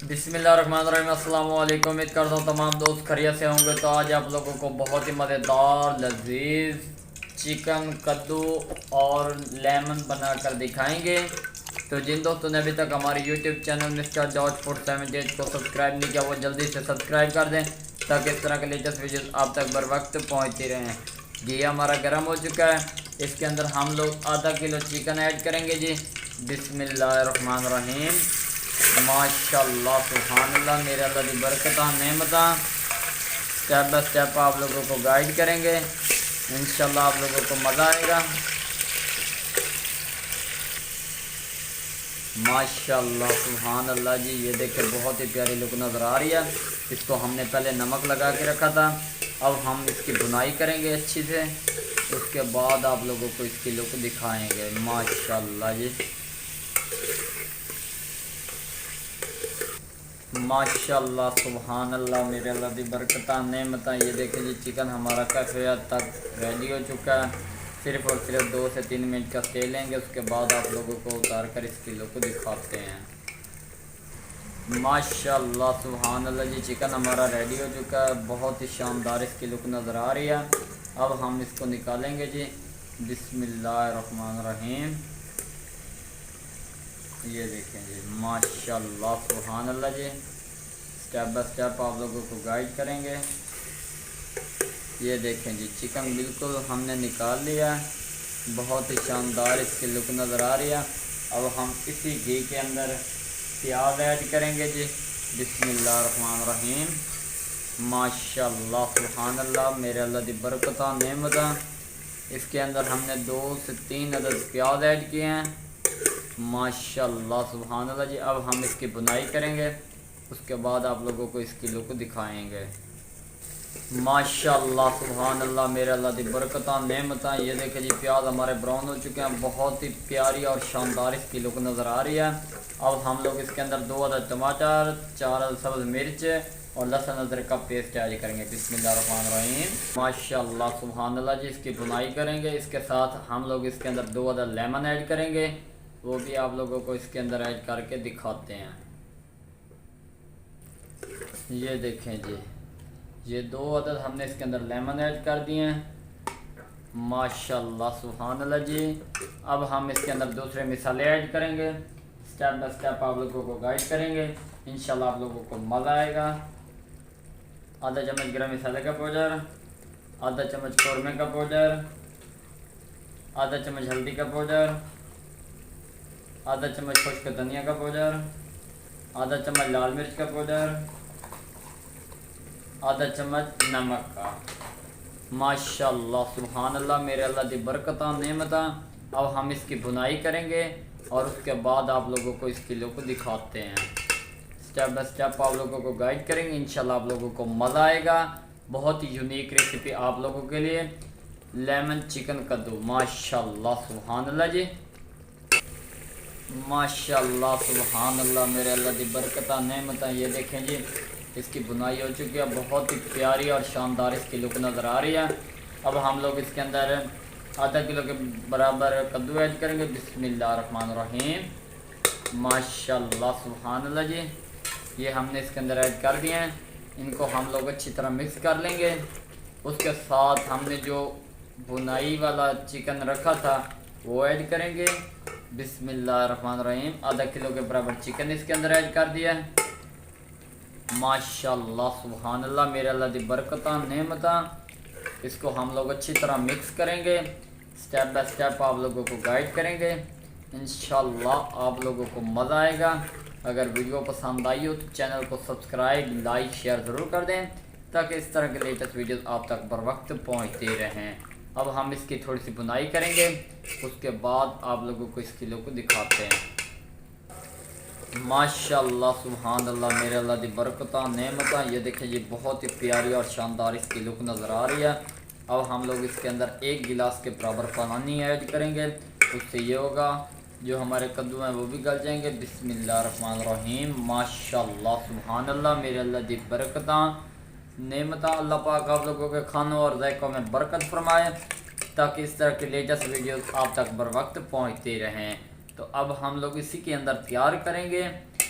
बिस्मिल्लाहिर्रहमानिर्रहीम। अस्सलाम वालेकुम। उम्मीद करता हूँ तमाम दोस्त खैरियत से होंगे। तो आज आप लोगों को बहुत ही मज़ेदार लजीज चिकन कद्दू और लेमन बनाकर दिखाएंगे। तो जिन दोस्तों ने अभी तक हमारे YouTube channel mister George food 78 को सब्सक्राइब नहीं किया वो जल्दी से सब्सक्राइब कर दें ताकि इस तरह के लेटेस्ट वीडियोस आप तक बर वक्त पहुँचती रहें। घी हमारा गर्म हो चुका है, इसके अंदर हम लोग आधा किलो चिकन ऐड करेंगे जी। बिस्मिल्लाहिर्रहमानिर्रहीम। माशाल्लाह सुभानअल्लाह, मेरे अल्लाह की बरकत नेमत। स्टेप बाय स्टेप आप लोगों को गाइड करेंगे, इंशाल्लाह आप लोगों को मज़ा आएगा। माशाल्लाह सुभानअल्लाह जी, ये देखें बहुत ही प्यारी लुक नज़र आ रही है। इसको हमने पहले नमक लगा के रखा था, अब हम इसकी बुनाई करेंगे अच्छी से, उसके बाद आप लोगों को इसकी लुक दिखाएंगे। माशाल्लाह जी माशाल्लाह सुभानअल्लाह, मेरे अल्लाह की बरकत नेमत। ये देखें जी, चिकन हमारा काफ़ी हद तक रेडी हो चुका है। सिर्फ और सिर्फ 2 से 3 मिनट का स्टे लेंगे, उसके बाद आप लोगों को उतार कर इसकी लुक दिखाते हैं। माशाल्लाह सुभानअल्लाह जी, चिकन हमारा रेडी हो चुका है, बहुत ही शानदार इसकी लुक नज़र आ रही है। अब हम इसको निकालेंगे जी। बिस्मिल्लाहिर्रहमानिर्रहीम। ये देखें जी, माशाल्लाह सुभानअल्लाह जी, स्टेप बाय स्टेप आप लोगों को गाइड करेंगे। ये देखें जी, चिकन बिल्कुल हमने निकाल लिया, बहुत ही शानदार इसकी लुक नज़र आ रही है। अब हम इसी घी के अंदर प्याज ऐड करेंगे जी। बिस्मिल्लाहिर्रहमानिर्रहीम। माशाल्लाह सुभानअल्लाह, मेरे अल्लाह की बरकत नेमत। इसके अंदर हमने 2 से 3 अदद प्याज ऐड किए हैं। माशाल्लाह सुभानअल्लाह जी, अब हम इसकी बुनाई करेंगे, उसके बाद आप लोगों को इसकी लुक दिखाएंगे। माशाल्लाह सुभानअल्लाह, मेरे अल्लाह की बरकत नेमत। ये देखें जी, प्याज हमारे ब्राउन हो चुके हैं, बहुत ही प्यारी और शानदार इसकी लुक नज़र आ रही है। अब हम लोग इसके अंदर 2 अदद टमाटर, 4 अदद सब्ज़ मिर्च और लहसुन अदरक का पेस्ट ऐड करेंगे। बिस्मिल्लाहिर्रहमानिर्रहीम। माशाल्लाह सुभानअल्लाह जी, इसकी बुनाई करेंगे। इसके साथ हम लोग इसके अंदर 2 अदद लेमन ऐड करेंगे, वो भी आप लोगों को इसके अंदर ऐड करके दिखाते हैं। ये देखें जी, ये 2 अदद हमने इसके अंदर लेमन ऐड कर दिए हैं। माशाल्लाह सुभानअल्लाह जी, अब हम इसके अंदर दूसरे मसाले ऐड करेंगे, स्टेप बाय स्टेप आप लोगों को गाइड करेंगे, इंशाल्लाह आप लोगों को मज़ा आएगा। आधा चम्मच गरम मसाले का पाउडर, आधा चम्मच कौरमे का पाउडर, आधा चम्मच हल्दी का पाउडर, आधा चम्मच खुश्क धनिया का पाउडर, आधा चम्मच लाल मिर्च का पाउडर, आधा चम्मच नमक का। माशाल्लाह सुभानअल्लाह, मेरे अल्लाह की बरकत नेमत। अब हम इसकी बुनाई करेंगे और उसके बाद आप लोगों को इसकी लुक दिखाते हैं। स्टेप बाय स्टेप आप लोगों को गाइड करेंगे, इंशाल्लाह आप लोगों को मज़ा आएगा। बहुत ही यूनिक रेसिपी आप लोगों के लिए, लेमन चिकन कद्दू। माशाल्लाह सुभानअल्लाह जी, माशाल्लाह सुभानअल्लाह, मेरे अल्लाह की बरकत नेमत। ये देखें जी, इसकी बुनाई हो चुकी है, बहुत ही प्यारी और शानदार इसकी लुक नज़र आ रही है। अब हम लोग इसके अंदर आधा किलो के बराबर कद्दू ऐड करेंगे। बिस्मिल्लाहिर्रहमानिर्रहीम। माशाल्लाह सुभानअल्लाह जी, ये हमने इसके अंदर ऐड कर दिए हैं। इनको हम लोग अच्छी तरह मिक्स कर लेंगे। उसके साथ हमने जो बुनाई वाला चिकन रखा था वो ऐड करेंगे। बिस्मिल्लाहिर्रहमानिर्रहीम। आधा किलो के बराबर चिकन इसके अंदर ऐड कर दिया है। माशाल्लाह सुभानअल्लाह, मेरे अल्लाह की बरकत नेमत। इसको हम लोग अच्छी तरह मिक्स करेंगे, स्टेप बाय स्टेप आप लोगों को गाइड करेंगे, इंशाल्लाह आप लोगों को मज़ा आएगा। अगर वीडियो पसंद आई हो तो चैनल को सब्सक्राइब लाइक शेयर ज़रूर कर दें ताकि इस तरह के लेटेस्ट वीडियोस आप तक बर वक्त पहुँचते रहें। अब हम इसकी थोड़ी सी बुनाई करेंगे, उसके बाद आप लोगों को इसकी लुक दिखाते हैं। माशाल्लाह सुभानअल्लाह, मेरे अल्लाह की बरकत नेमत। ये देखें जी, बहुत ही प्यारी और शानदार इसकी लुक नज़र आ रही है। अब हम लोग इसके अंदर 1 गिलास के बराबर पानी ऐड करेंगे, उससे ये होगा जो हमारे कद्दू हैं वो भी गल जाएंगे। बिस्मिल्लाहिर्रहमानिर्रहीम। माशाल्लाह सुभानअल्लाह, मेरे अल्लाह की बरकत नेमत। अल्लाह पाक आप लोगों के खानों और ज़ायक़ों में बरकत फरमाए ताकि इस तरह के लेटेस्ट वीडियोस आप तक बर वक्त पहुँचते रहें। तो अब हम लोग इसी के अंदर तैयार करेंगे